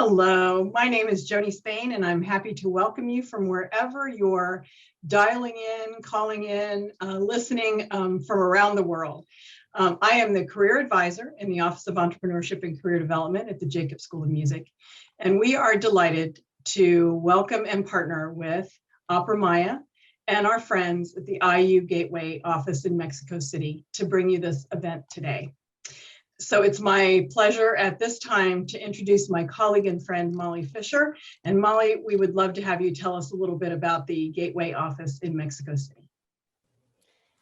Hello, my name is Joni Spain, and I'm happy to welcome you from wherever you're dialing in, calling in, listening from around the world. I am the career advisor in the Office of Entrepreneurship and Career Development at the Jacobs School of Music, and we are delighted to welcome and partner with OperaMaya and our friends at the IU Gateway office in Mexico City to bring you this event today. So it's my pleasure at this time to introduce my colleague and friend, Molly Fisher. And Molly, we would love to have you tell us a little bit about the Gateway office in Mexico City.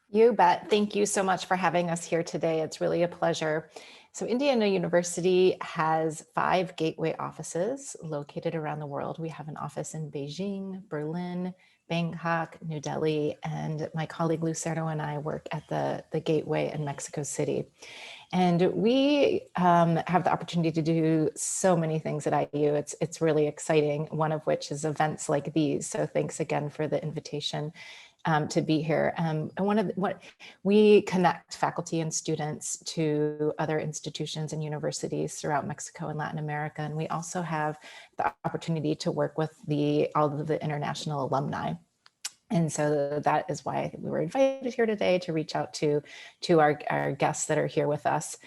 You bet. Thank you so much for having us here today. It's really a pleasure. So Indiana University has 5 Gateway offices located around the world. We have an office in Beijing, Berlin, Bangkok, New Delhi, and my colleague Lucero and I work at the Gateway in Mexico City. And we have the opportunity to do so many things at IU. It's really exciting, one of which is events like these. So thanks again for the invitation to be here. And we connect faculty and students to other institutions and universities throughout Mexico and Latin America. And we also have the opportunity to work with all of the international alumni. And so that is why we were invited here today to reach out to our guests that are here with us.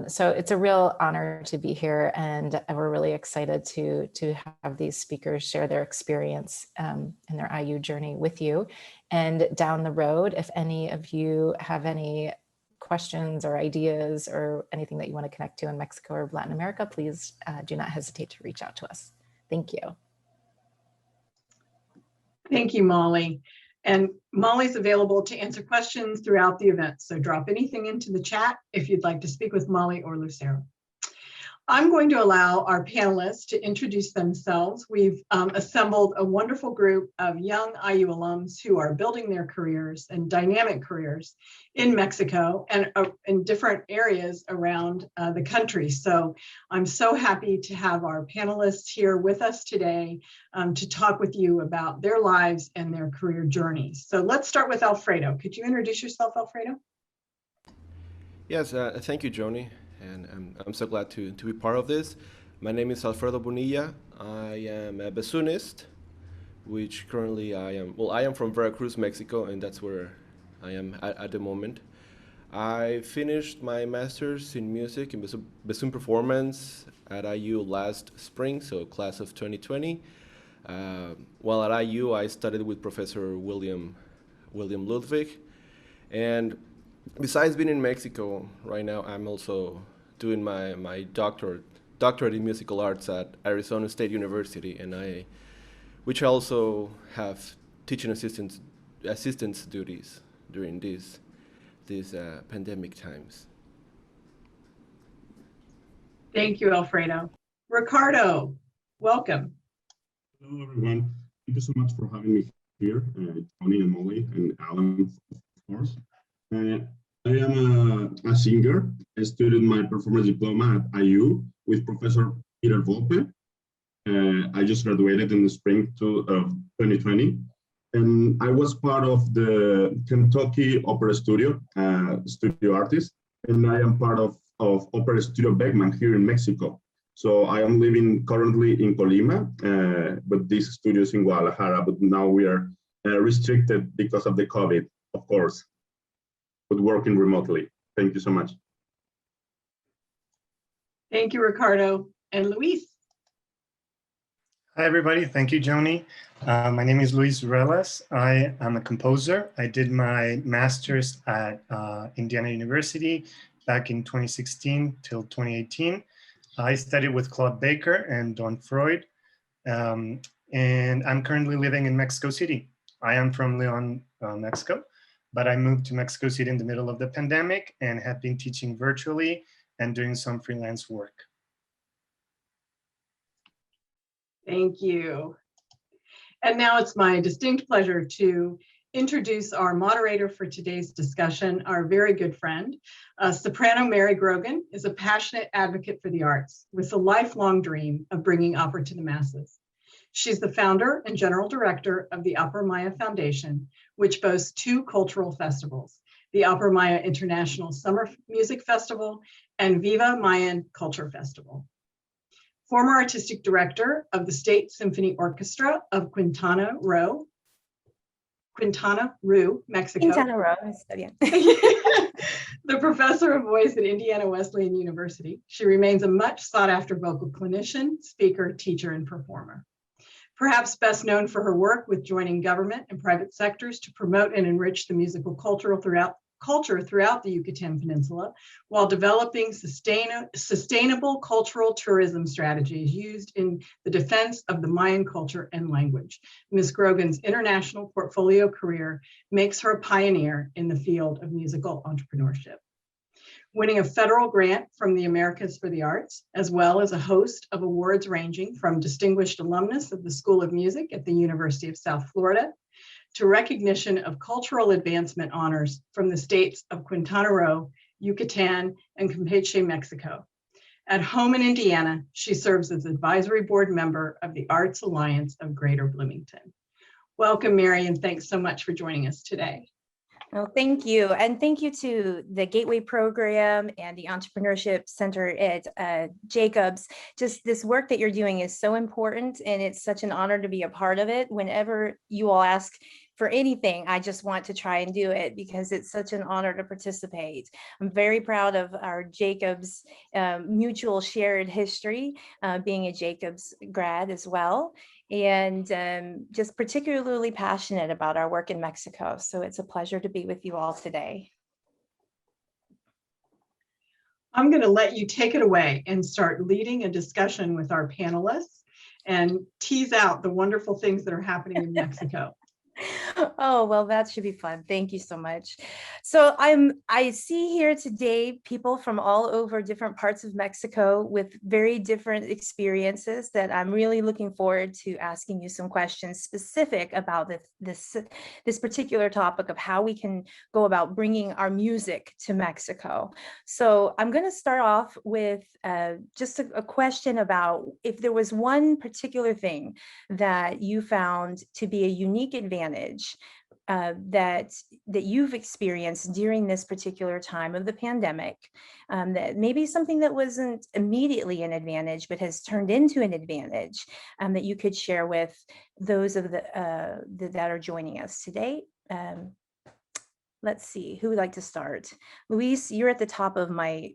So it's a real honor to be here, and we're really excited to have these speakers share their experience in their IU journey with you. And down the road, if any of you have any questions or ideas or anything that you want to connect to in Mexico or Latin America, please do not hesitate to reach out to us. Thank you. Thank you, Molly. And Molly's available to answer questions throughout the event. So drop anything into the chat if you'd like to speak with Molly or Lucero. I'm going to allow our panelists to introduce themselves. We've assembled a wonderful group of young IU alums who are building their careers and dynamic careers in Mexico and in different areas around the country. So I'm so happy to have our panelists here with us today to talk with you about their lives and their career journeys. So let's start with Alfredo. Could you introduce yourself, Alfredo? Yes, thank you, Joni. And I'm so glad to be part of this. My name is Alfredo Bonillo. I am a bassoonist, which currently I am from Veracruz, Mexico, and that's where I am at the moment. I finished my master's in music in bassoon performance at IU last spring, so class of 2020. While at IU, I studied with Professor William Ludwig. And besides being in Mexico, right now I'm also doing my doctorate in musical arts at Arizona State University, and which I also have teaching assistance duties during these pandemic times. Thank you, Alfredo. Ricardo, welcome. Hello, everyone. Thank you so much for having me here, Tony and Molly and Alan, of course. I am a singer. I studied my performance diploma at IU with Professor Peter Volpe. I just graduated in the spring of 2020. And I was part of the Kentucky Opera Studio, studio artist. And I am part of Opera Studio Beckman here in Mexico. So I am living currently in Colima, but this studio is in Guadalajara, but now we are restricted because of the COVID, of course. But working remotely. Thank you so much. Thank you, Ricardo. And Luis. Hi, everybody. Thank you, Joni. My name is Luis Ruelas. I am a composer. I did my master's at Indiana University back in 2016 till 2018. I studied with Claude Baker and Don Freud. And I'm currently living in Mexico City. I am from Leon, Mexico. But I moved to Mexico City in the middle of the pandemic and have been teaching virtually and doing some freelance work. Thank you. And now it's my distinct pleasure to introduce our moderator for today's discussion, our very good friend. Soprano Mary Grogan is a passionate advocate for the arts with a lifelong dream of bringing opera to the masses. She's the founder and general director of the OperaMaya Foundation, which boasts 2 cultural festivals, the OperaMaya International Summer Music Festival and Viva Mayan Culture Festival. former artistic director of the State Symphony Orchestra of Quintana Roo, Mexico. Quintana Roo, yeah. The professor of voice at Indiana Wesleyan University. She remains a much sought after vocal clinician, speaker, teacher, and performer. Perhaps best known for her work with joining government and private sectors to promote and enrich the musical culture throughout the Yucatan Peninsula, while developing sustainable cultural tourism strategies used in the defense of the Mayan culture and language. Ms. Grogan's international portfolio career makes her a pioneer in the field of musical entrepreneurship. Winning a federal grant from the Americas for the Arts, as well as a host of awards ranging from distinguished alumnus of the School of Music at the University of South Florida to recognition of cultural advancement honors from the states of Quintana Roo, Yucatan, and Campeche, Mexico. At home in Indiana, she serves as advisory board member of the Arts Alliance of Greater Bloomington. Welcome, Mary, and thanks so much for joining us today. Well, thank you. And thank you to the Gateway Program and the Entrepreneurship Center at Jacobs. Just this work that you're doing is so important, and it's such an honor to be a part of it. Whenever you all ask for anything, I just want to try and do it because it's such an honor to participate. I'm very proud of our Jacobs mutual shared history, being a Jacobs grad as well, and just particularly passionate about our work in Mexico. So it's a pleasure to be with you all today. I'm going to let you take it away and start leading a discussion with our panelists and tease out the wonderful things that are happening in Mexico. Oh, well, that should be fun. Thank you so much. So I see here today people from all over different parts of Mexico with very different experiences that I'm really looking forward to asking you some questions specific about this particular topic of how we can go about bringing our music to Mexico. So I'm going to start off with just a question about if there was one particular thing that you found to be a unique advantage that you've experienced during this particular time of the pandemic, that maybe something that wasn't immediately an advantage but has turned into an advantage, that you could share with those of that are joining us today. Let's see, who would like to start? Luis, you're at the top of my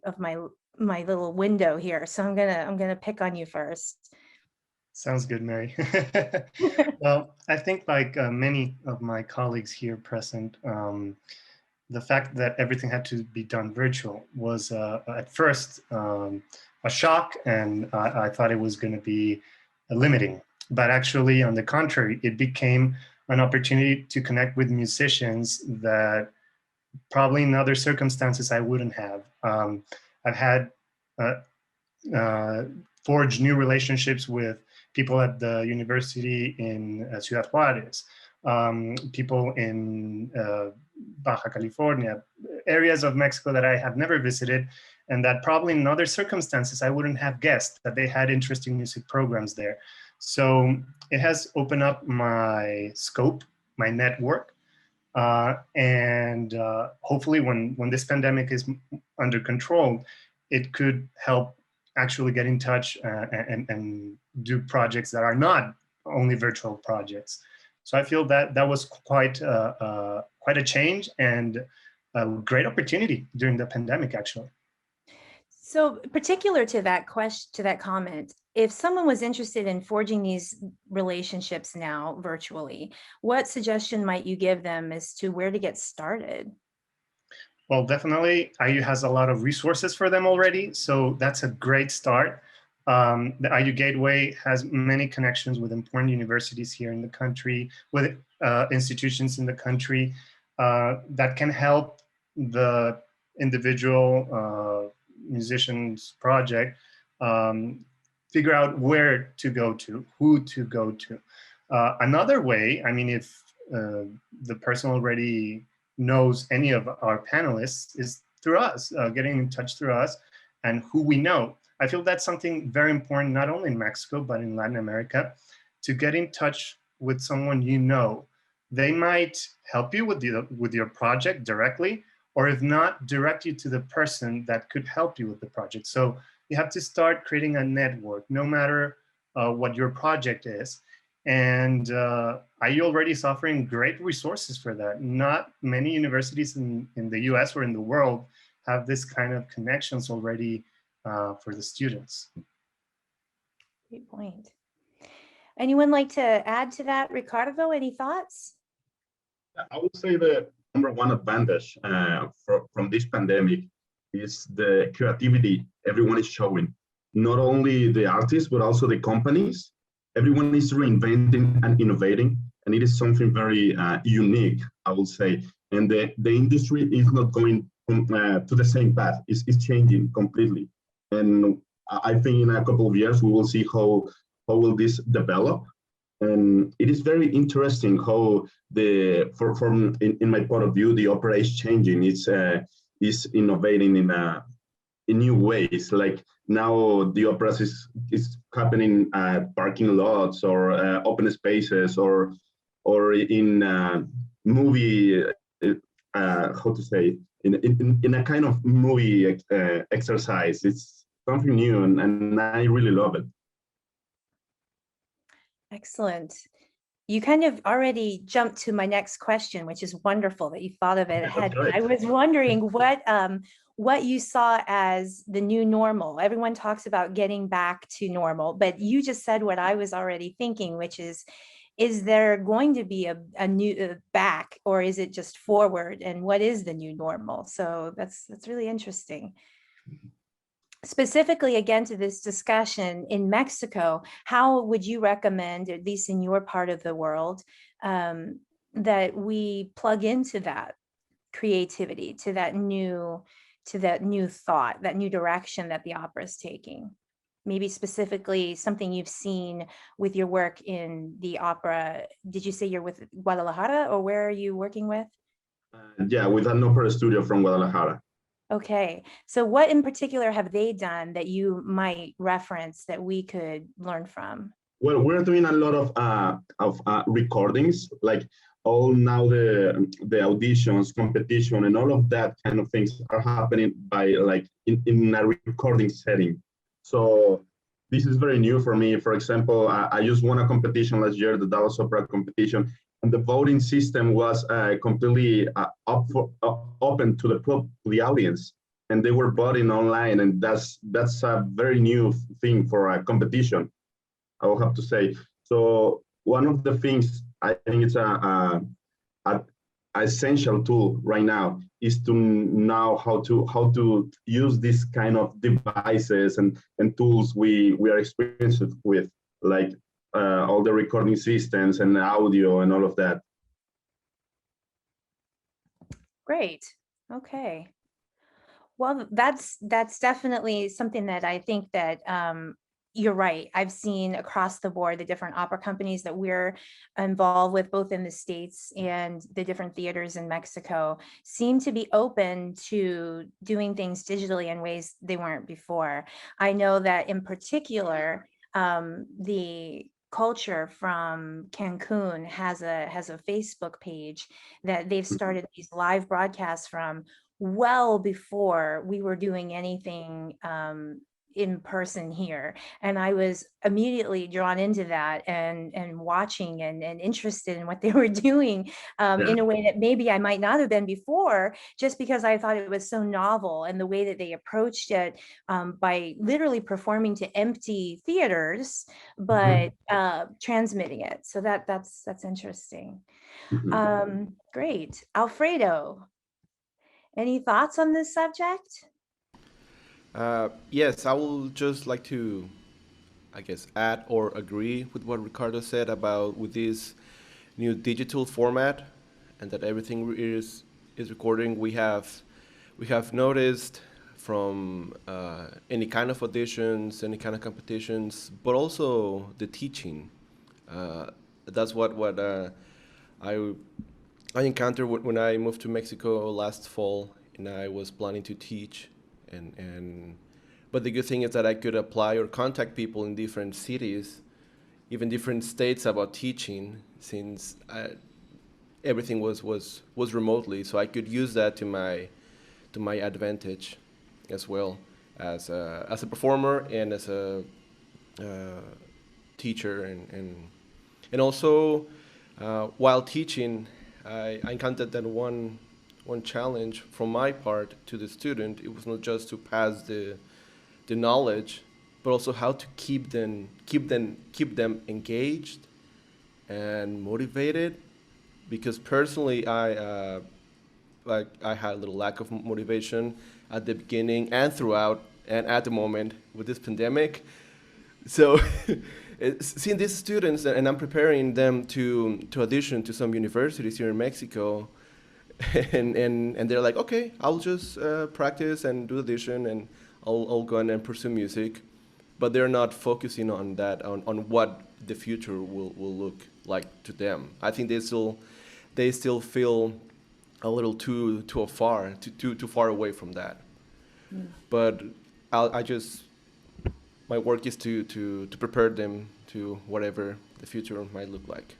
little window here, so I'm gonna pick on you first. Sounds good, Mary. Well, I think like many of my colleagues here present, the fact that everything had to be done virtual was at first a shock, and I thought it was going to be limiting. But actually, on the contrary, it became an opportunity to connect with musicians that probably in other circumstances I wouldn't have. I've had forged new relationships with people at the university in Ciudad Juarez, people in Baja California, areas of Mexico that I have never visited, and that probably in other circumstances I wouldn't have guessed that they had interesting music programs there. So it has opened up my scope, my network, and hopefully when this pandemic is under control, it could help actually get in touch and do projects that are not only virtual projects. So I feel that that was quite a change and a great opportunity during the pandemic, actually. So particular to that question, to that comment, if someone was interested in forging these relationships now virtually, what suggestion might you give them as to where to get started? Well, definitely IU has a lot of resources for them already, so that's a great start. The IU Gateway has many connections with important universities here in the country, with institutions in the country that can help the individual musician's project figure out where to go to, who to go to. Another way, I mean, if the person already knows any of our panelists, is through us, getting in touch through us and who we know. I feel that's something very important, not only in Mexico, but in Latin America, to get in touch with someone you know. They might help you with your project directly, or if not, direct you to the person that could help you with the project. So you have to start creating a network, no matter what your project is. And I already is offering great resources for that. Not many universities in the US or in the world have this kind of connections already for the students. Great point. Anyone like to add to that? Ricardo, any thoughts? I would say the number one advantage from this pandemic is the creativity everyone is showing. Not only the artists, but also the companies. Everyone is reinventing and innovating, and it is something very unique, I would say. And the industry is not going to the same path. It's changing completely. And I think in a couple of years, we will see how will this develop. And it is very interesting how from in my point of view, the opera is changing. It's innovating in new ways. Like now, the operas is happening at parking lots or open spaces or in movie. How to say in a kind of movie exercise. It's something new, and I really love it. Excellent. You kind of already jumped to my next question, which is wonderful that you thought of it ahead. Right. I was wondering what you saw as the new normal. Everyone talks about getting back to normal, but you just said what I was already thinking, which is there going to be a new back, or is it just forward? And what is the new normal? So that's really interesting. Specifically, again, to this discussion in Mexico, how would you recommend, at least in your part of the world, that we plug into that creativity, to that new thought, that new direction that the opera is taking? Maybe specifically something you've seen with your work in the opera. Did you say you're with Guadalajara, or where are you working with? Yeah, with an opera studio from Guadalajara. Okay, so what in particular have they done that you might reference that we could learn from? Well, we're doing a lot of recordings, like all now the auditions, competition, and all of that kind of things are happening by like in a recording setting. So this is very new for me. For example, I just won a competition last year, the Dallas Opera competition, and the voting system was completely open to the audience, and they were voting online, and that's a very new thing for a competition, I will have to say. So one of the things I think it's a essential tool right now is to know how to use this kind of devices and tools we are experienced with, like all the recording systems and audio and all of that. Great. Okay. Well, that's definitely something that I think that you're right. I've seen across the board the different opera companies that we're involved with, both in the States and the different theaters in Mexico, seem to be open to doing things digitally in ways they weren't before. I know that in particular, the culture from Cancun has a Facebook page that they've started these live broadcasts from well before we were doing anything in person here. And I was immediately drawn into that and watching and interested in what they were doing in a way that maybe I might not have been before, just because I thought it was so novel, and the way that they approached it by literally performing to empty theaters, but transmitting it. So that's interesting. Great. Alfredo, any thoughts on this subject? Yes, I will just like to, I guess, add or agree with what Ricardo said about with this new digital format, and that everything is recording. We have noticed from any kind of auditions, any kind of competitions, but also the teaching. That's what I encountered when I moved to Mexico last fall, and I was planning to teach. But the good thing is that I could apply or contact people in different cities, even different states, about teaching, since everything was remotely. So I could use that to my advantage as well. as a performer and as a teacher, and also while teaching, I encountered that one challenge from my part to the student. It was not just to pass the knowledge, but also how to keep them engaged and motivated. Because personally, I had a little lack of motivation at the beginning and throughout and at the moment with this pandemic. So seeing these students, and I'm preparing them to audition to some universities here in Mexico, and they're like, okay, I'll just practice and do audition, and I'll go and pursue music, but they're not focusing on that, on what the future will look like to them. I think they still feel a little too far away from that. But I just, my work is to prepare them to whatever the future might look like.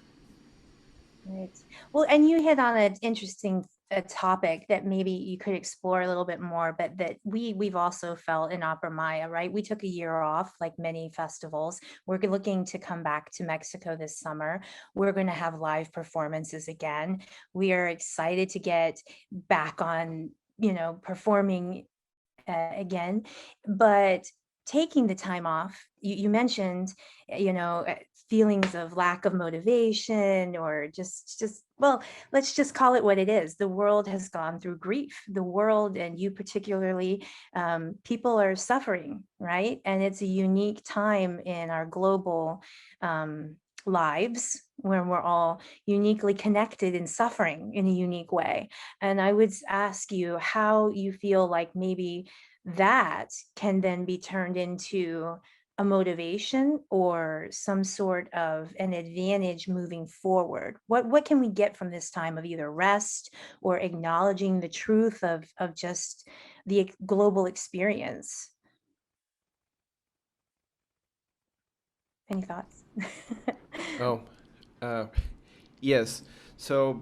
Right. Well, and you hit on an interesting topic that maybe you could explore a little bit more, but that we've also felt in OperaMaya, right? We took a year off, like many festivals. We're looking to come back to Mexico this summer. We're going to have live performances again. We are excited to get back on, performing again, but taking the time off, you mentioned, feelings of lack of motivation, or just, well, let's just call it what it is. The world has gone through grief. The world, and you particularly, people are suffering, right? And it's a unique time in our global lives when we're all uniquely connected and suffering in a unique way. And I would ask you how you feel like maybe that can then be turned into a motivation or some sort of an advantage moving forward. What can we get from this time of either rest or acknowledging the truth of just the global experience? Any thoughts? Oh, yes. So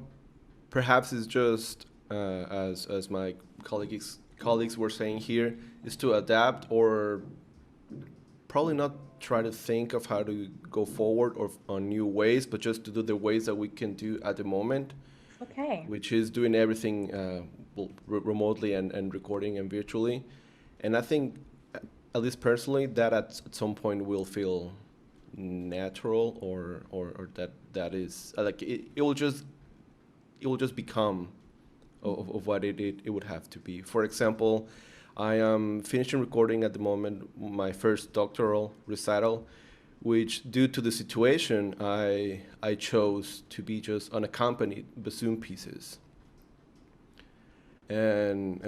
perhaps it's just as my colleagues were saying here, is to adapt, or probably not try to think of how to go forward or on new ways, but just to do the ways that we can do at the moment, Okay. which is doing everything remotely and recording and virtually. And I think, at least personally, that at some point will feel natural, or that is like it will just become of what it would have to be. For example, I am finishing recording at the moment my first doctoral recital, which, due to the situation, I chose to be just unaccompanied bassoon pieces, and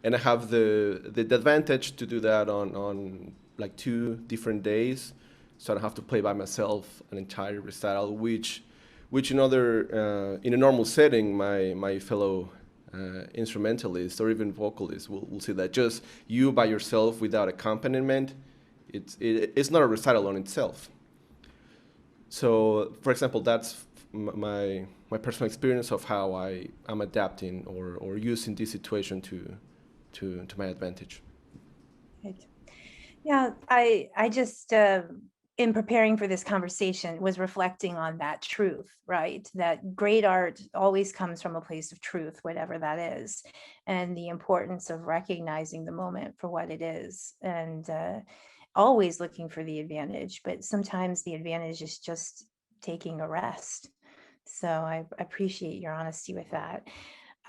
I have the advantage to do that on like 2 different days, so I don't have to play by myself an entire recital, which in a normal setting, my fellow instrumentalists or even vocalists will see that just you by yourself without accompaniment, it's not a recital on itself. So, for example, that's my personal experience of how I am adapting or using this situation to my advantage. Right. Yeah, I just in preparing for this conversation was reflecting on that truth, right? That great art always comes from a place of truth, whatever that is, and the importance of recognizing the moment for what it is, and always looking for the advantage, but sometimes the advantage is just taking a rest. So I appreciate your honesty with that.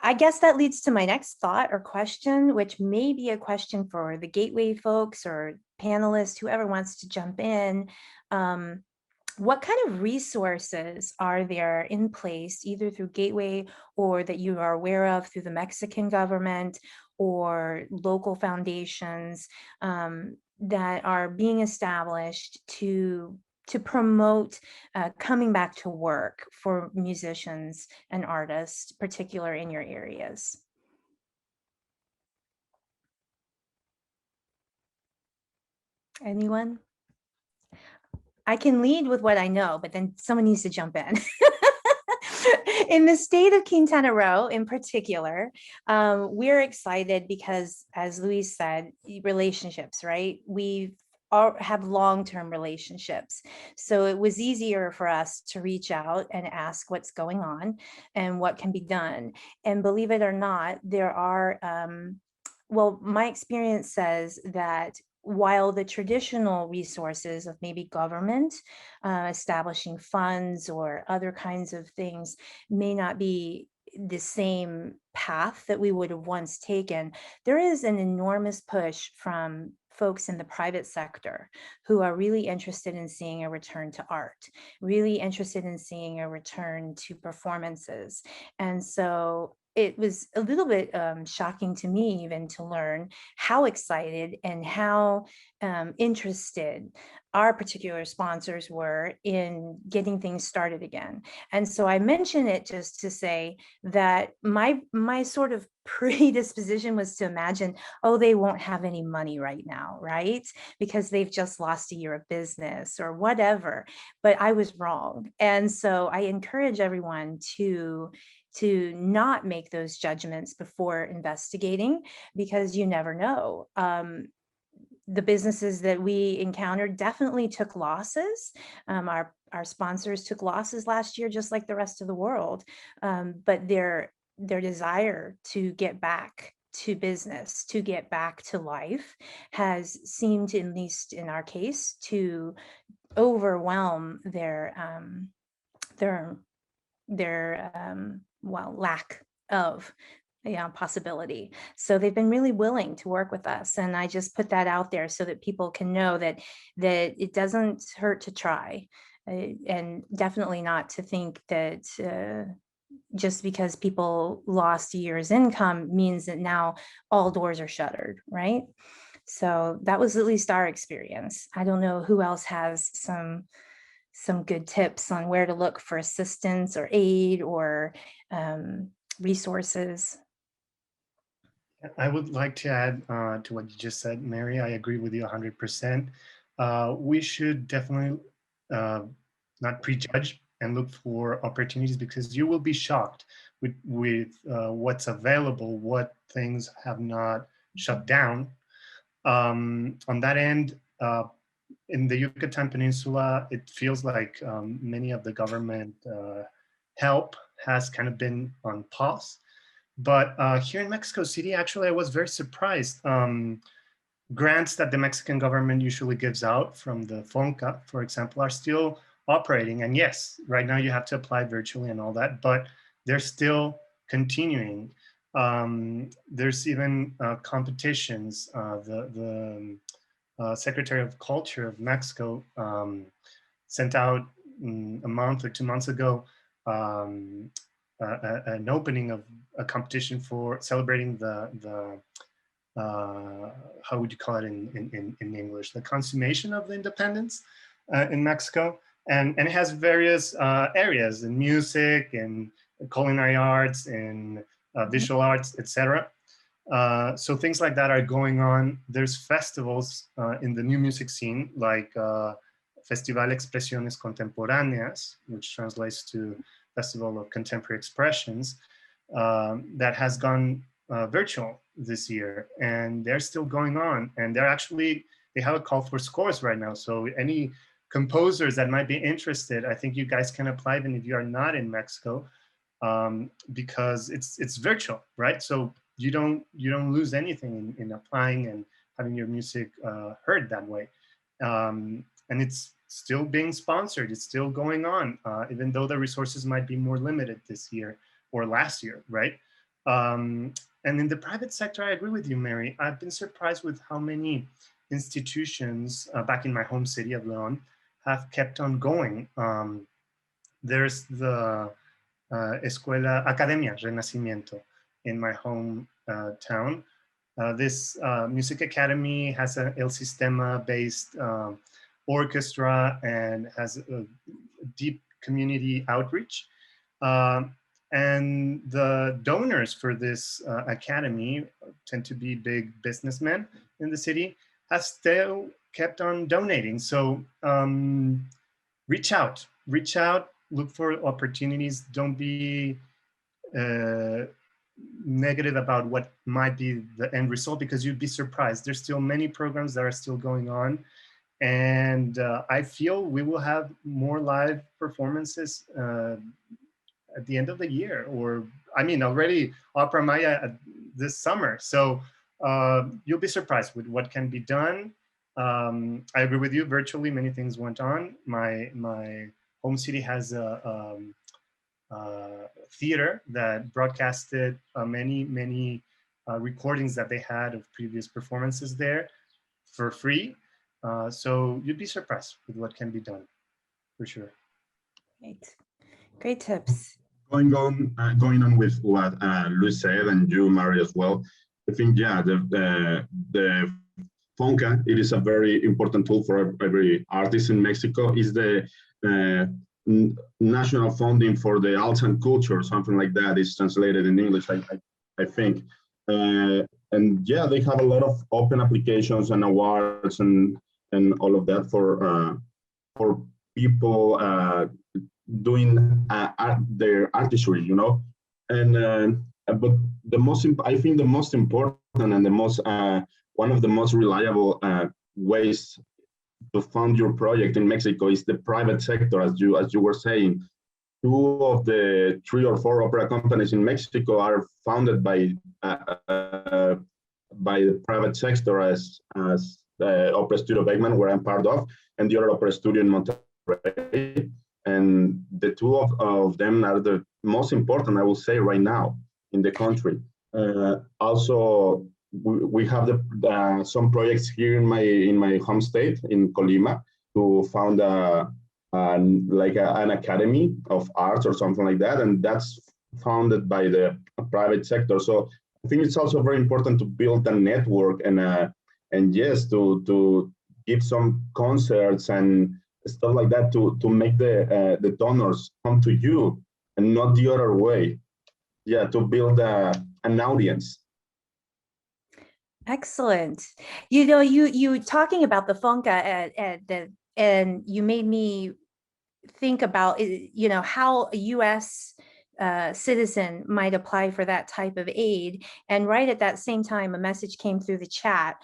I guess that leads to my next thought or question, which may be a question for the Gateway folks or panelists, whoever wants to jump in. What kind of resources are there in place, either through Gateway or that you are aware of through the Mexican government or local foundations, that are being established to promote coming back to work for musicians and artists, particular in your areas? Anyone? I can lead with what I know, but then someone needs to jump in. In the state of Quintana Roo in particular, we're excited because, as Luis said, relationships, right? We have long-term relationships. So it was easier for us to reach out and ask what's going on and what can be done. And believe it or not, there are, well, my experience says that while the traditional resources of maybe government, establishing funds or other kinds of things may not be the same path that we would have once taken, there is an enormous push from folks in the private sector who are really interested in seeing a return to art, really interested in seeing a return to performances. And so it was a little bit shocking to me even to learn how excited and how interested our particular sponsors were in getting things started again. And so I mention it just to say that my sort of predisposition was to imagine, oh, they won't have any money right now, right? Because they've just lost a year of business or whatever. But I was wrong. And so I encourage everyone to not make those judgments before investigating, because you never know. The businesses that we encountered definitely took losses. Our sponsors took losses last year, just like the rest of the world. But their desire to get back to business, to get back to life, has seemed, at least in our case, to overwhelm their well, lack of possibility. So they've been really willing to work with us. And I just put that out there so that people can know that it doesn't hurt to try, and definitely not to think that just because people lost a year's income means that now all doors are shuttered, right? So that was at least our experience. I don't know who else has some good tips on where to look for assistance or aid or resources. I would like to add to what you just said, Mary. I agree with you 100%. We should definitely not prejudge and look for opportunities, because you will be shocked with what's available, what things have not shut down. On that end, in the Yucatan Peninsula, it feels like many of the government help has kind of been on pause. But here in Mexico City, actually, I was very surprised. Grants that the Mexican government usually gives out from the FONCA, for example, are still operating. And yes, right now you have to apply virtually and all that, but they're still continuing. There's even competitions. The Secretary of Culture of Mexico sent out a month or 2 months ago an opening of a competition for celebrating the how would you call it in English, the consummation of the independence in Mexico, and it has various areas in music and culinary arts and visual arts, etc. So things like that are going on. There's festivals in the new music scene, like Festival Expresiones Contemporáneas, which translates to Festival of Contemporary Expressions, that has gone virtual this year, and they're still going on. And they have a call for scores right now. So any composers that might be interested, I think you guys can apply even if you are not in Mexico, because it's virtual, right? So you don't lose anything in applying and having your music heard that way. And it's still being sponsored. It's still going on, even though the resources might be more limited this year or last year, right? And in the private sector, I agree with you, Mary. I've been surprised with how many institutions back in my home city of León have kept on going. There's the Academia Renacimiento in my home town. This music academy has an El Sistema-based orchestra and has a deep community outreach. And the donors for this academy tend to be big businessmen in the city, have still kept on donating. So reach out look for opportunities. Don't be negative about what might be the end result, because you'd be surprised. There's still many programs that are still going on. And I feel we will have more live performances at the end of the year, or I mean, already OperaMaya this summer. So you'll be surprised with what can be done. I agree with you. Virtually, many things went on. My home city has a theater that broadcasted many recordings that they had of previous performances there for free. So you'd be surprised with what can be done, for sure. Great tips. Going on with what Luis said, and you, Mary, as well. I think, yeah, the FONCA, it is a very important tool for every artist in Mexico. Is the national funding for the arts and culture, something like that is translated in English, I think. And yeah, they have a lot of open applications and awards and all of that for people doing their artistry, you know. And but I think the most important and the most one of the most reliable ways to fund your project in Mexico is the private sector, as you were saying. 2 of the 3 or 4 opera companies in Mexico are founded by the private sector, as the Opera Studio Beckman, where I'm part of, and the other opera studio in Monterrey. And the 2 of them are the most important, I will say, right now in the country. Also, we have some projects here in my home state, in Colima, to found an academy of arts or something like that, and that's founded by the private sector. So I think it's also very important to build a network and yes, to give some concerts and stuff like that to make the donors come to you and not the other way. Yeah, to build an audience. Excellent. You know, you talking about the FONCA and you made me think about, you know, how a U.S. Citizen might apply for that type of aid. And right at that same time, a message came through the chat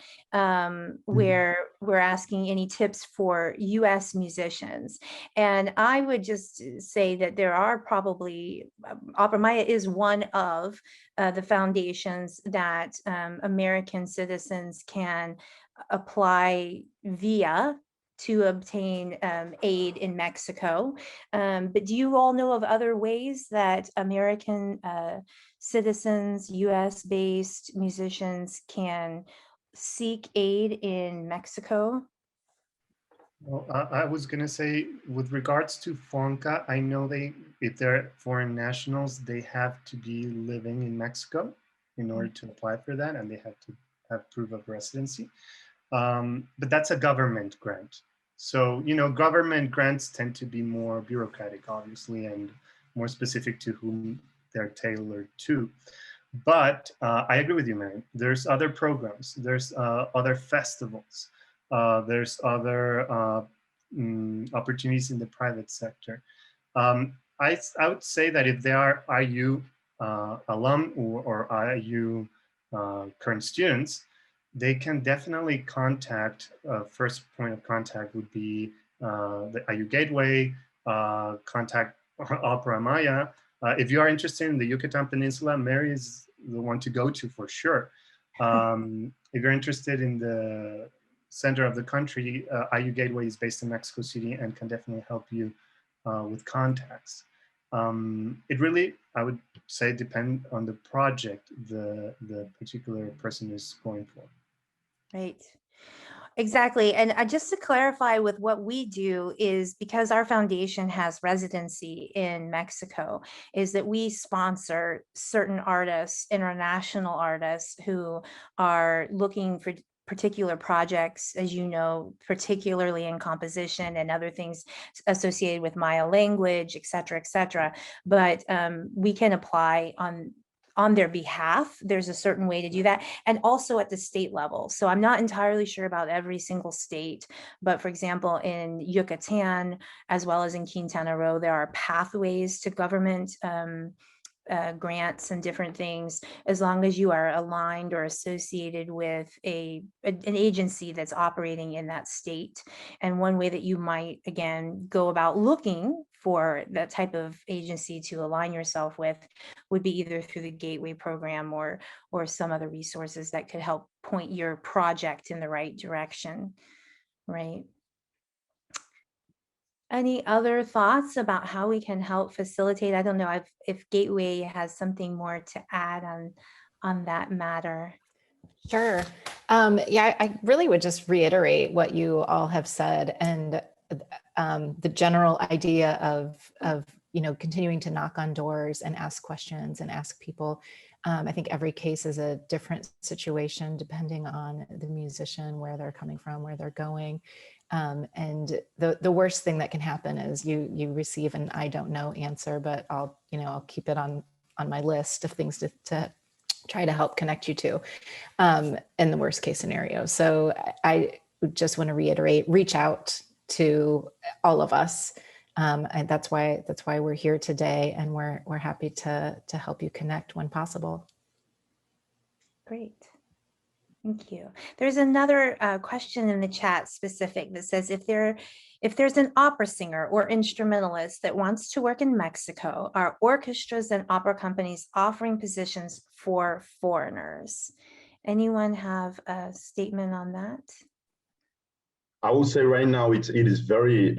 where we're asking any tips for U.S. musicians. And I would just say that there are probably, OperaMaya is one of the foundations that American citizens can apply via to obtain aid in Mexico. But do you all know of other ways that American citizens, US-based musicians can seek aid in Mexico? Well, I was going to say, with regards to FONCA, I know if they're foreign nationals, they have to be living in Mexico in order to apply for that, and they have to have proof of residency. But that's a government grant. So, you know, government grants tend to be more bureaucratic, obviously, and more specific to whom they're tailored to. But I agree with you, Mary. There's other programs. There's other festivals. There's other opportunities in the private sector. I would say that if they are IU alum or IU current students, they can definitely contact, first point of contact would be the IU Gateway, contact OperaMaya. If you are interested in the Yucatan Peninsula, Mary is the one to go to for sure. If you're interested in the center of the country, IU Gateway is based in Mexico City and can definitely help you with contacts. It really, I would say, depend on the project the particular person is going for. Right. Exactly. And just to clarify with what we do is, because our foundation has residency in Mexico, is that we sponsor certain artists, international artists who are looking for particular projects, as you know, particularly in composition and other things associated with Maya language, et cetera, et cetera. But we can apply on on their behalf. There's a certain way to do that, and also at the state level. So I'm not entirely sure about every single state, but for example, in Yucatan, as well as in Quintana Roo, there are pathways to government grants and different things, as long as you are aligned or associated with an agency that's operating in that state. And one way that you might, again, go about looking for that type of agency to align yourself with would be either through the Gateway program or some other resources that could help point your project in the right direction, right? Any other thoughts about how we can help facilitate? I don't know if Gateway has something more to add on that matter. Sure. Yeah, I really would just reiterate what you all have said, and the general idea of continuing to knock on doors and ask questions and ask people. I think every case is a different situation depending on the musician, where they're coming from, where they're going. And the worst thing that can happen is you receive an "I don't know" answer, but I'll keep it on my list of things to try to help connect you to in the worst case scenario. So I just want to reiterate, reach out to all of us. And that's why we're here today, and we're happy to help you connect when possible. Great. Thank you. There's another question in the chat specific that says, if there's an opera singer or instrumentalist that wants to work in Mexico, are orchestras and opera companies offering positions for foreigners? Anyone have a statement on that? I would say right now it is very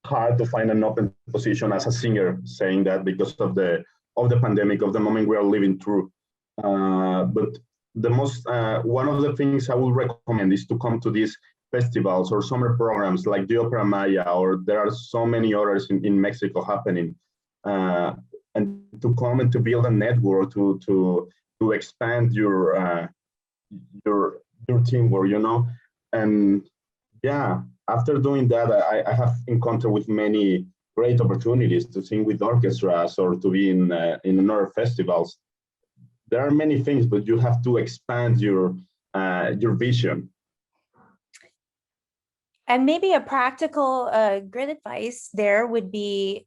hard to find an open position as a singer, saying that because of the pandemic, of the moment we are living through. But the most one of the things I would recommend is to come to these festivals or summer programs like the OperaMaya, or there are so many others in Mexico happening, and to come and to build a network to expand your teamwork, and yeah, after doing that, I have encountered with many great opportunities to sing with orchestras or to be in other festivals. There are many things, but you have to expand your vision. And maybe a practical grid advice there would be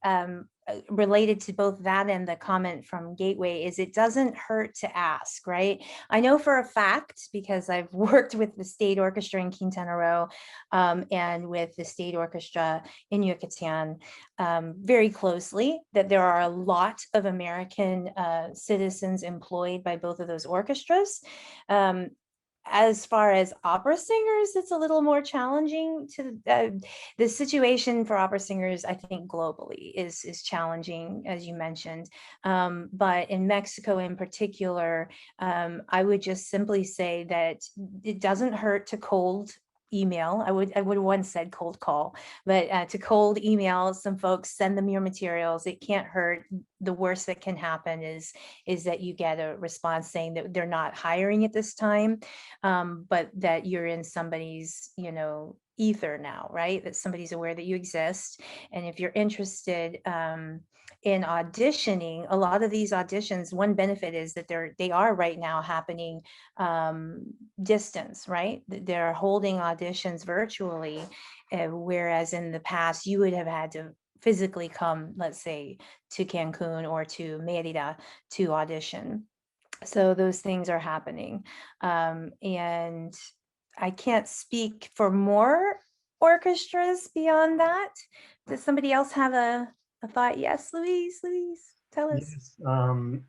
related to both that and the comment from Gateway, is it doesn't hurt to ask, right? I know for a fact, because I've worked with the state orchestra in Quintana Roo and with the state orchestra in Yucatan very closely, that there are a lot of American citizens employed by both of those orchestras. As far as opera singers, it's a little more challenging. The situation for opera singers, I think globally is challenging, as you mentioned. But in Mexico in particular, I would just simply say that it doesn't hurt to cold email. I would once said cold call, but to cold email some folks, send them your materials. It can't hurt. The worst that can happen is that you get a response saying that they're not hiring at this time, but that you're in somebody's ether now, right? That somebody's aware that you exist. And if you're interested in auditioning, a lot of these auditions, one benefit is that they are right now happening distance, right? They're holding auditions virtually, whereas in the past you would have had to physically come, let's say, to Cancun or to Merida to audition. So those things are happening. And I can't speak for more orchestras beyond that. Does somebody else have a thought? Yes, Luis, tell us. Yes,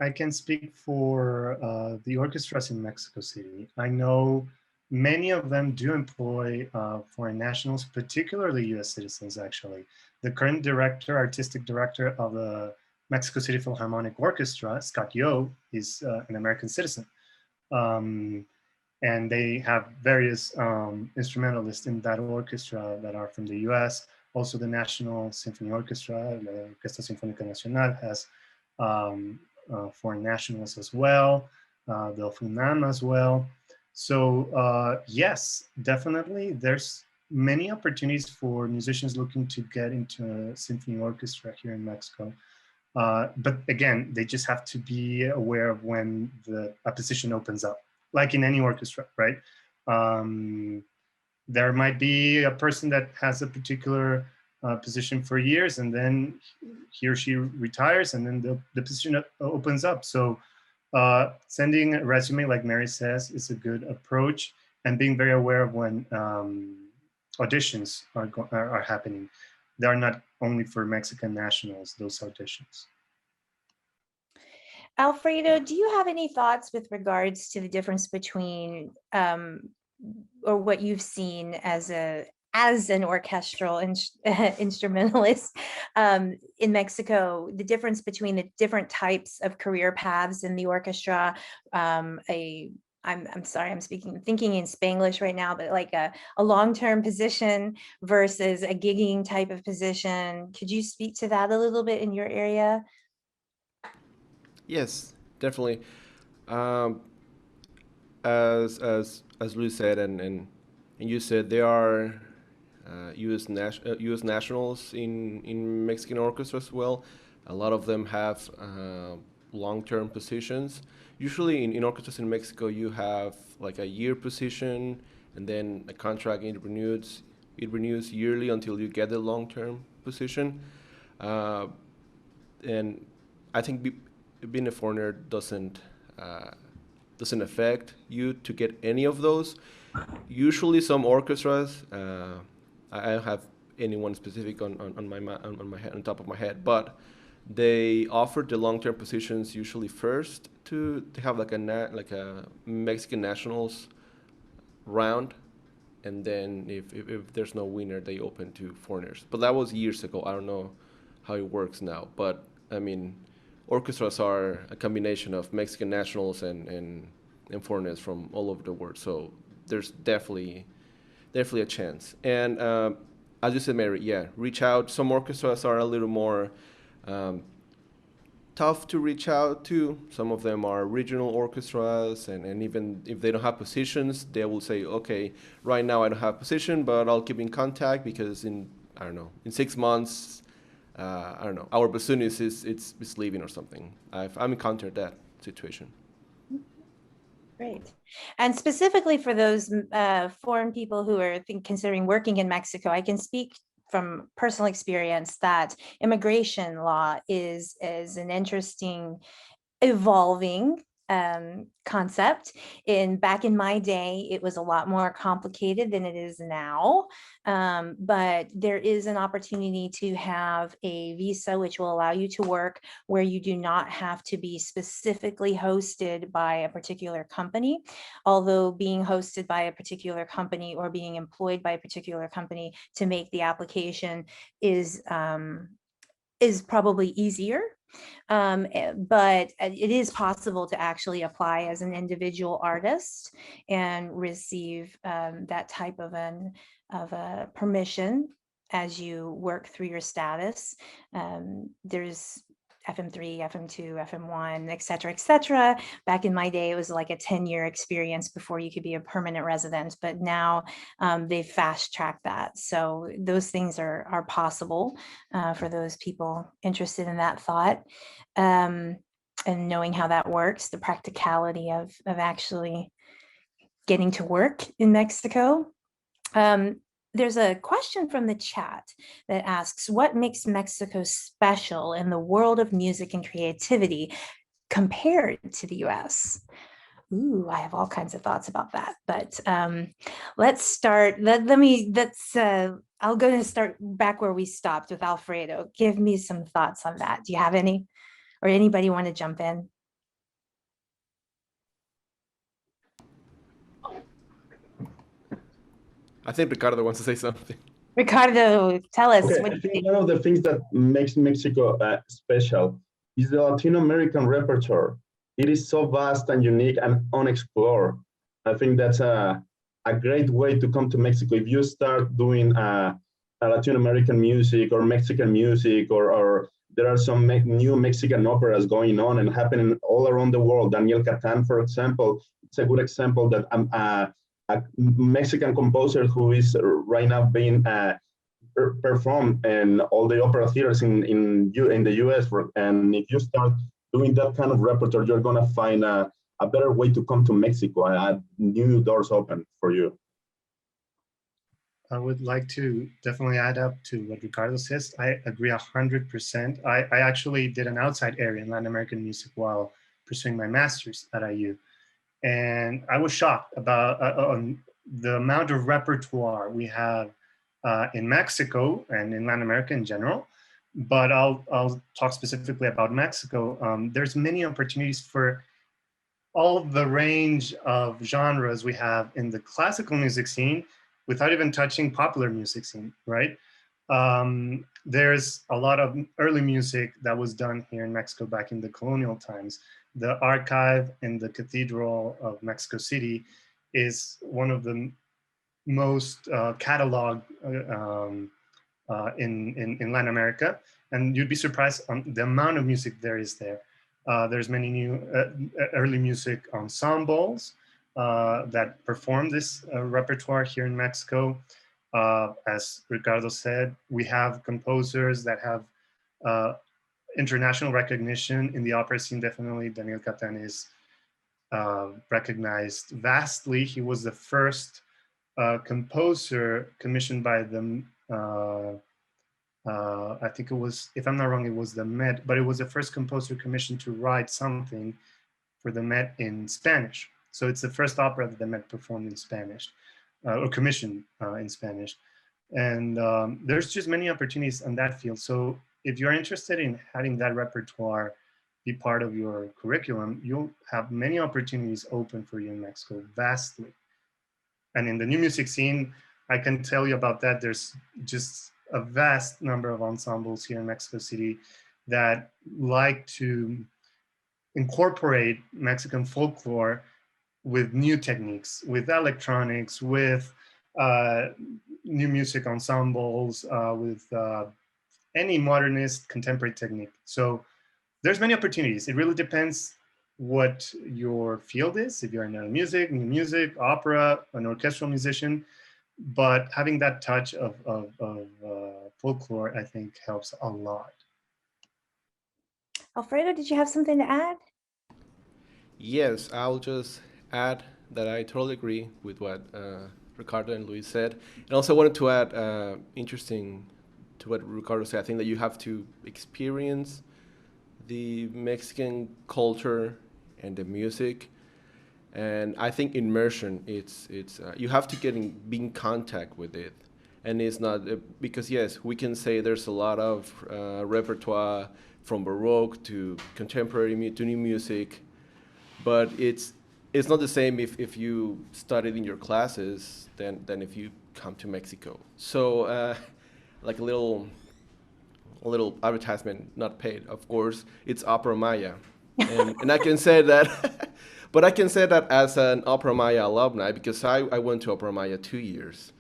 I can speak for the orchestras in Mexico City. I know many of them do employ foreign nationals, particularly US citizens, actually. The current artistic director of the Mexico City Philharmonic Orchestra, Scott Yo, is an American citizen. And they have various instrumentalists in that orchestra that are from the US. Also, the National Symphony Orchestra, la Orquesta Sinfónica Nacional, has foreign nationals as well, the FUNAM as well. So yes, definitely, there's many opportunities for musicians looking to get into a symphony orchestra here in Mexico. But again, they just have to be aware of when a position opens up, like in any orchestra, right? There might be a person that has a particular position for years, and then he or she retires, and then the position opens up. So sending a resume, like Mary says, is a good approach, and being very aware of when auditions are happening. They are not only for Mexican nationals, those auditions. Alfredo, do you have any thoughts with regards to the difference between or what you've seen as an orchestral instrumentalist in Mexico, the difference between the different types of career paths in the orchestra? I'm sorry, I'm thinking in Spanglish right now, but like a long-term position versus a gigging type of position. Could you speak to that a little bit in your area? Yes, definitely. As Luis said, and you said, there are U.S. nationals in Mexican orchestras as well. A lot of them have long-term positions. Usually in orchestras in Mexico, you have like a year position, and then a contract it renews yearly until you get the long-term position. And I think being a foreigner doesn't affect you to get any of those. Usually, some orchestras, I don't have anyone specific on my head, on top of my head, but they offer the long-term positions usually first to have like a Mexican nationals round, and then if there's no winner, they open to foreigners. But that was years ago. I don't know how it works now, but I mean, orchestras are a combination of Mexican nationals and foreigners from all over the world. So there's definitely a chance. And as you said, Mary, yeah, reach out. Some orchestras are a little more tough to reach out to. Some of them are regional orchestras, and even if they don't have positions, they will say, okay, right now I don't have a position, but I'll keep in contact because in 6 months, our bassoonist is leaving or something. I've encountered that situation. Great. And specifically for those foreign people who are considering working in Mexico, I can speak from personal experience that immigration law is an interesting, evolving concept. Back in my day, it was a lot more complicated than it is now. But there is an opportunity to have a visa which will allow you to work where you do not have to be specifically hosted by a particular company. Although being hosted by a particular company or being employed by a particular company to make the application is probably easier. But it is possible to actually apply as an individual artist and receive that type of a permission as you work through your status. There's FM3, FM2, FM1, et cetera, Back in my day, it was like a 10-year experience before you could be a permanent resident, but now they've fast-tracked that. So those things are possible for those people interested in that thought. And knowing how that works, the practicality of actually getting to work in Mexico. There's a question from the chat that asks, what makes Mexico special in the world of music and creativity compared to the US? Ooh, I have all kinds of thoughts about that, but let's start. I'll go and start back where we stopped with Alfredo. Give me some thoughts on that. Do you have any, or anybody want to jump in? I think Ricardo wants to say something. Ricardo, tell us. Okay, What I do you think think? one of the things that makes Mexico special is the Latin American repertoire. It is so vast and unique and unexplored. I think that's a great way to come to Mexico. If you start doing Latin American music or Mexican music, or there are some new Mexican operas going on and happening all around the world. Daniel Catan, for example, it's a good example that a Mexican composer who is right now being perform in all the opera theaters in the US. And if you start doing that kind of repertoire, you're going to find a better way to come to Mexico and new doors open for you. I would like to definitely add up to what Ricardo says. I agree 100%. I actually did an outside area in Latin American music while pursuing my master's at IU. And I was shocked about the amount of repertoire we have in Mexico and in Latin America in general. But I'll talk specifically about Mexico. There's many opportunities for all the range of genres we have in the classical music scene without even touching popular music scene, right? There's a lot of early music that was done here in Mexico back in the colonial times. The archive in the Cathedral of Mexico City is one of the most cataloged in Latin America. And you'd be surprised on the amount of music there is there. There's many new early music ensembles that perform this repertoire here in Mexico. As Ricardo said, we have composers that have international recognition in the opera scene. Definitely Daniel Catan is recognized vastly. He was the first composer commissioned by the I think it was, if I'm not wrong, it was the Met, but it was the first composer commissioned to write something for the Met in Spanish. So it's the first opera that the Met performed in Spanish, or commissioned in Spanish. And there's just many opportunities on that field. So if you're interested in having that repertoire be part of your curriculum, you'll have many opportunities open for you in Mexico, vastly. And in the new music scene, I can tell you about that. There's just a vast number of ensembles here in Mexico City that like to incorporate Mexican folklore with new techniques, with electronics, with new music ensembles, with any modernist contemporary technique. So there's many opportunities. It really depends what your field is. If you're in music, new music, opera, an orchestral musician, but having that touch of folklore, I think, helps a lot. Alfredo, did you have something to add? Yes, I'll just add that I totally agree with what Ricardo and Luis said. And also wanted to add, interesting to what Ricardo said, I think that you have to experience the Mexican culture and the music. And I think immersion, it's you have to be in contact with it. And it's not, because yes, we can say there's a lot of repertoire from Baroque to contemporary to new music, but it's not the same if you studied in your classes than if you come to Mexico. So like a little advertisement, not paid, of course, it's OperaMaya. And I can say that, but I can say that as an OperaMaya alumni, because I went to OperaMaya 2 years.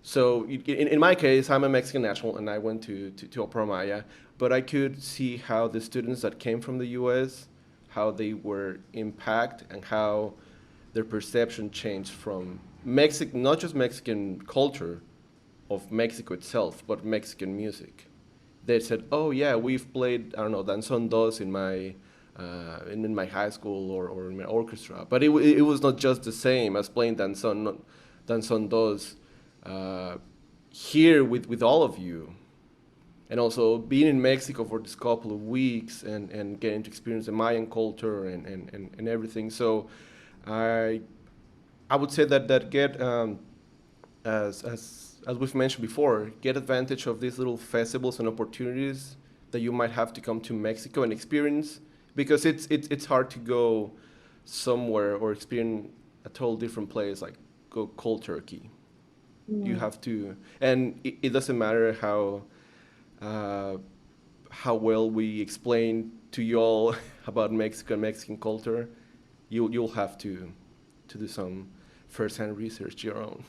So in my case, I'm a Mexican national and I went to OperaMaya, but I could see how the students that came from the US, how they were impacted and how their perception changed from Mexican, not just Mexican culture of Mexico itself, but Mexican music. They said, oh yeah, we've played, I don't know, danzón dos in my high school or in my orchestra. But it was not just the same as playing danzón dos here with all of you. And also being in Mexico for this couple of weeks and getting to experience the Mayan culture and everything. So I would say that get, as we've mentioned before, get advantage of these little festivals and opportunities that you might have to come to Mexico and experience, because it's hard to go somewhere or experience a total different place, like go cold turkey. Yeah. You have to, and it doesn't matter how well we explain to you all about Mexican culture. You'll have to do some first-hand research your own.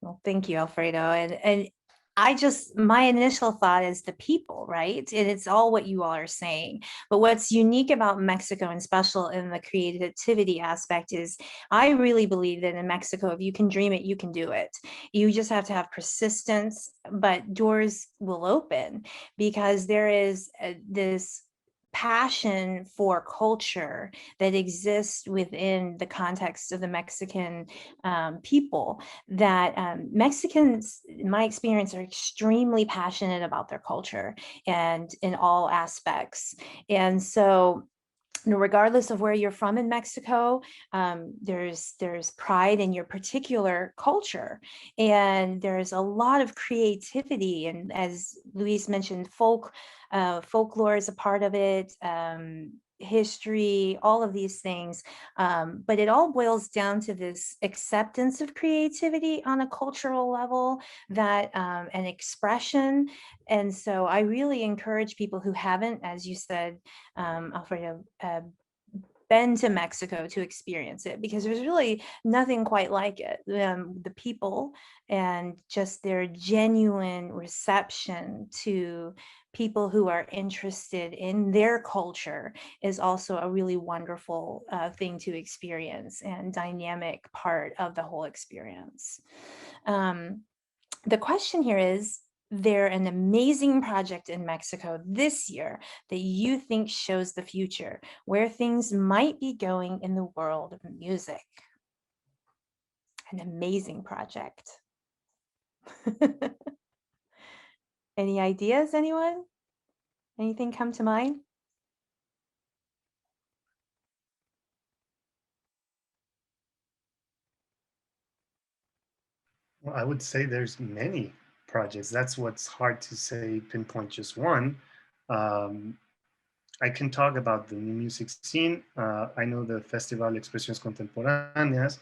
Well, thank you, Alfredo. And my initial thought is the people, right? And it's all what you all are saying. But what's unique about Mexico and special in the creativity aspect is I really believe that in Mexico, if you can dream it, you can do it. You just have to have persistence, but doors will open because there is this passion for culture that exists within the context of the Mexican people, that Mexicans, in my experience, are extremely passionate about their culture and in all aspects. And so regardless of where you're from in Mexico, there's pride in your particular culture, and there's a lot of creativity. And as Luis mentioned, folklore is a part of it, history, all of these things. But it all boils down to this acceptance of creativity on a cultural level, that an expression. And so I really encourage people who haven't, as you said, Alfredo, been to Mexico to experience it, because there's really nothing quite like it. The people and just their genuine reception to people who are interested in their culture is also a really wonderful thing to experience, and dynamic part of the whole experience. The question here is, there an amazing project in Mexico this year that you think shows the future, where things might be going in the world of music? An amazing project. Any ideas, anyone? Anything come to mind? Well, I would say there's many projects. That's what's hard to say, pinpoint just one. Um, I can talk about the new music scene. I know the Festival Expresiones Contemporáneas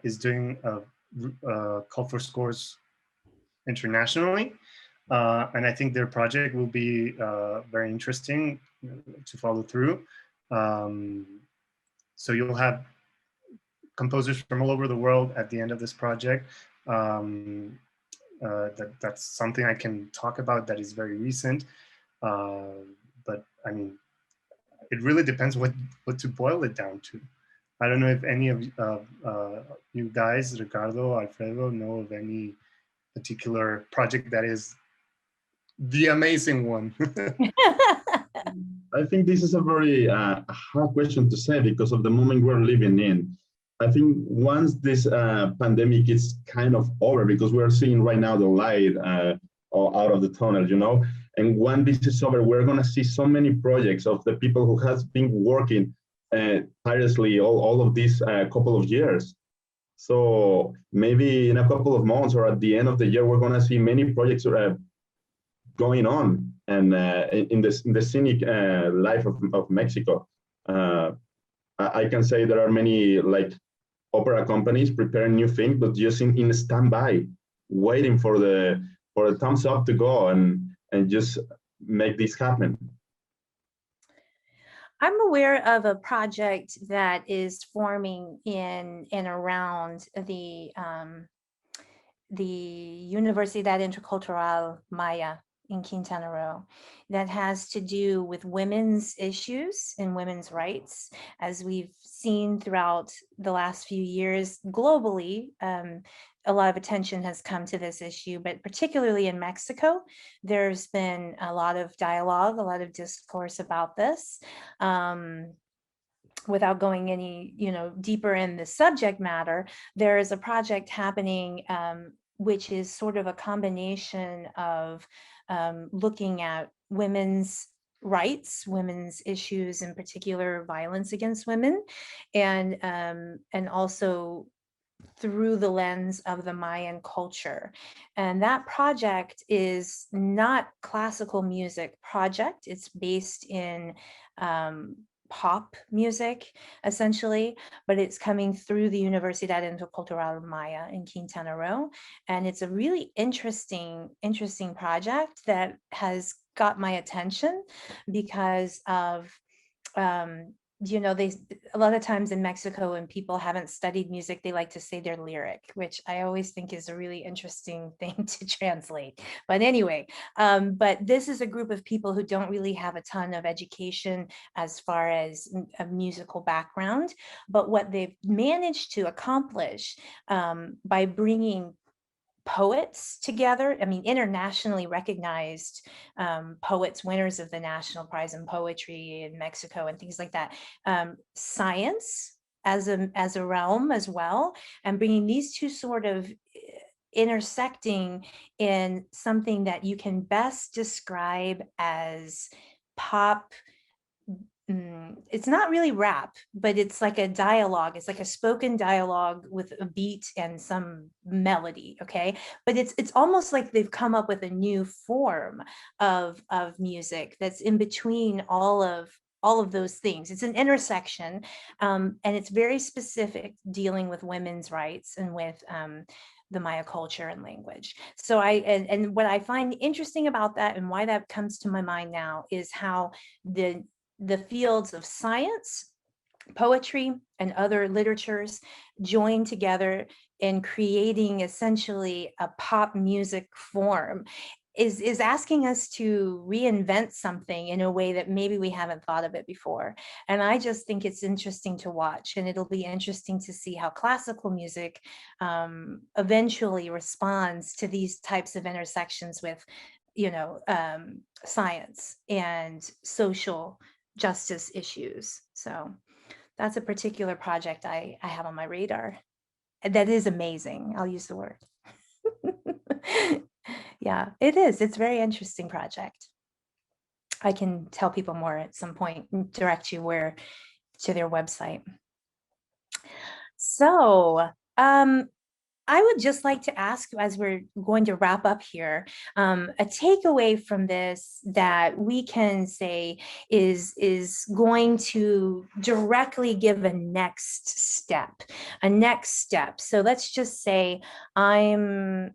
is doing a call for scores internationally. And I think their project will be very interesting to follow through. So you'll have composers from all over the world at the end of this project. That's something I can talk about that is very recent. But I mean, it really depends what to boil it down to. I don't know if any of you guys, Ricardo, Alfredo, know of any particular project that is the amazing one. I think this is a very hard question to say because of the moment we're living in. I think once this pandemic is kind of over, because we're seeing right now the light out of the tunnel, you know, and when this is over, we're going to see so many projects of the people who has been working tirelessly all of these couple of years. So maybe in a couple of months or at the end of the year, we're going to see many projects going on and in the scenic life of Mexico. I can say there are many like opera companies preparing new things, but just in standby, waiting for the thumbs up to go and just make this happen. I'm aware of a project that is forming in and around the Universidad Intercultural Maya in Quintana Roo, that has to do with women's issues and women's rights. As we've seen throughout the last few years globally, a lot of attention has come to this issue, but particularly in Mexico, there's been a lot of dialogue, a lot of discourse about this. Without going any, deeper in the subject matter, there is a project happening, which is sort of a combination of looking at women's rights, women's issues, in particular violence against women, and also through the lens of the Mayan culture. And that project is not classical music project. It's based in pop music, essentially, but it's coming through the Universidad Intercultural Maya in Quintana Roo. And it's a really interesting project that has got my attention because of you know, a lot of times in Mexico, when people haven't studied music, they like to say they're lyric, which I always think is a really interesting thing to translate. But anyway, but this is a group of people who don't really have a ton of education as far as a musical background. But what they've managed to accomplish by bringing poets together, I mean, internationally recognized poets, winners of the National Prize in Poetry in Mexico and things like that, science as a realm as well, and bringing these two sort of intersecting in something that you can best describe as pop. It's not really rap, but it's like a dialogue. It's like a spoken dialogue with a beat and some melody. Okay, but it's almost like they've come up with a new form of music that's in between all of those things. It's an intersection, and it's very specific, dealing with women's rights and with the Maya culture and language. So and what I find interesting about that, and why that comes to my mind now, is how the fields of science, poetry, and other literatures join together in creating essentially a pop music form is asking us to reinvent something in a way that maybe we haven't thought of it before. And I just think it's interesting to watch, and it'll be interesting to see how classical music eventually responds to these types of intersections with, you know, science and social justice issues. So that's a particular project I have on my radar. That is amazing. I'll use the word. Yeah, it is. It's a very interesting project. I can tell people more at some point and direct you to their website. So, I would just like to ask, as we're going to wrap up here, a takeaway from this that we can say is going to directly give a next step. So let's just say I'm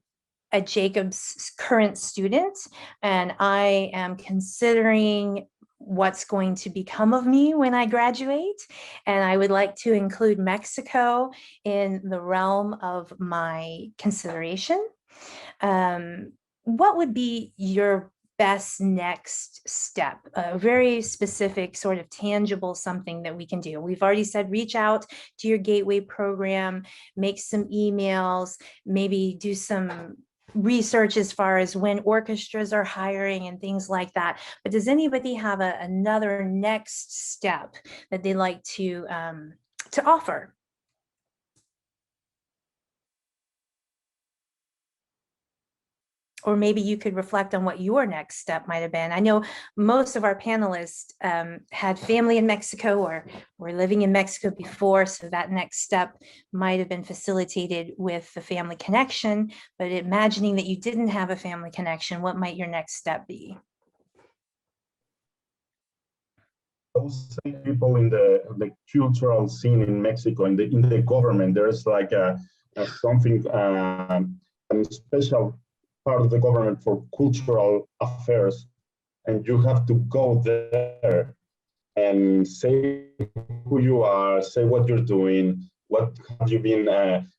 a Jacobs current student, and I am considering what's going to become of me when I graduate. And I would like to include Mexico in the realm of my consideration. What would be your best next step? A very specific, sort of tangible something that we can do. We've already said, reach out to your Gateway program, make some emails, maybe do some research as far as when orchestras are hiring and things like that. But does anybody have another next step that they'd like to offer? Or maybe you could reflect on what your next step might have been. I know most of our panelists had family in Mexico or were living in Mexico before, so that next step might have been facilitated with the family connection. But imagining that you didn't have a family connection, what might your next step be? I would say people in the cultural scene in Mexico, in the government, there's like something special part of the government for cultural affairs, and you have to go there and say who you are, say what you're doing, what have you been,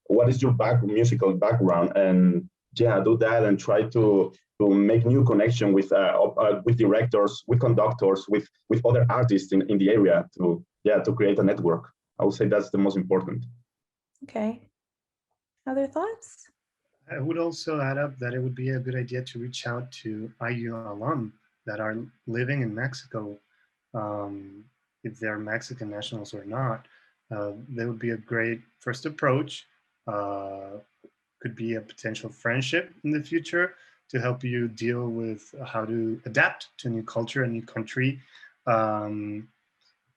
what is your musical background, and yeah, do that and try to make new connection with directors, with conductors, with other artists in the area to create a network. I would say that's the most important. Okay. Other thoughts? I would also add up that it would be a good idea to reach out to IU alum that are living in Mexico, if they're Mexican nationals or not. That would be a great first approach. Could be a potential friendship in the future to help you deal with how to adapt to a new culture, a new country, and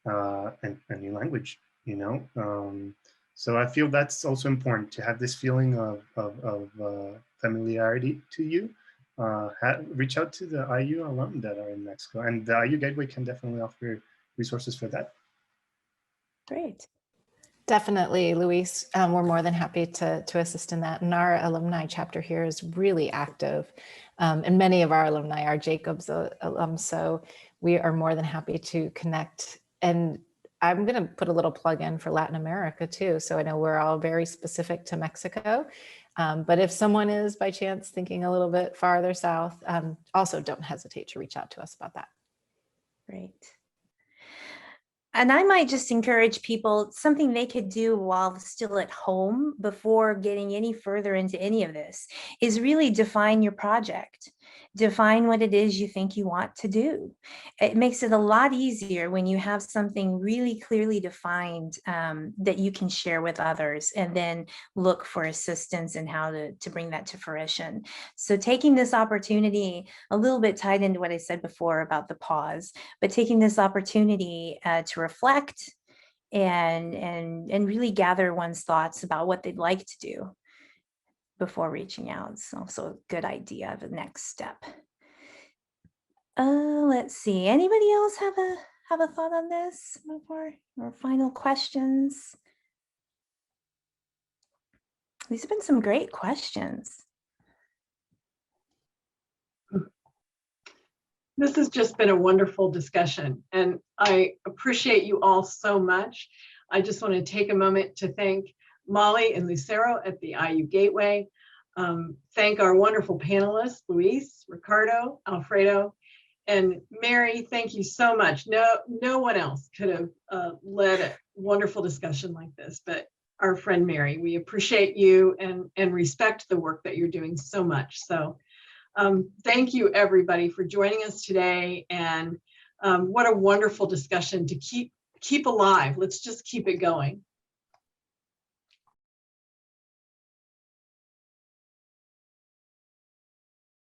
a new language, you know? So I feel that's also important, to have this feeling of familiarity to you. Reach out to the IU alum that are in Mexico, and the IU Gateway can definitely offer resources for that. Great. Definitely, Luis. We're more than happy to assist in that. And our alumni chapter here is really active. And many of our alumni are Jacobs alums. So we are more than happy to connect. And I'm going to put a little plug in for Latin America too. So I know we're all very specific to Mexico, but if someone is by chance thinking a little bit farther south, also don't hesitate to reach out to us about that. Great. And I might just encourage people, something they could do while still at home before getting any further into any of this is really define your project. Define what it is you think you want to do. It makes it a lot easier when you have something really clearly defined that you can share with others and then look for assistance in how to bring that to fruition. So taking this opportunity, a little bit tied into what I said before about the pause, but taking this opportunity to reflect and really gather one's thoughts about what they'd like to do before reaching out. It's also a good idea, the next step. Let's see. Anybody else have a thought on this before or final questions? These have been some great questions. This has just been a wonderful discussion, and I appreciate you all so much. I just want to take a moment to thank Molly and Lucero at the IU Gateway. Thank our wonderful panelists, Luis, Ricardo, Alfredo, and Mary. Thank you so much. No one else could have led a wonderful discussion like this, but our friend Mary. We appreciate you and respect the work that you're doing so much. So thank you everybody for joining us today, and what a wonderful discussion to keep alive. Let's just keep it going.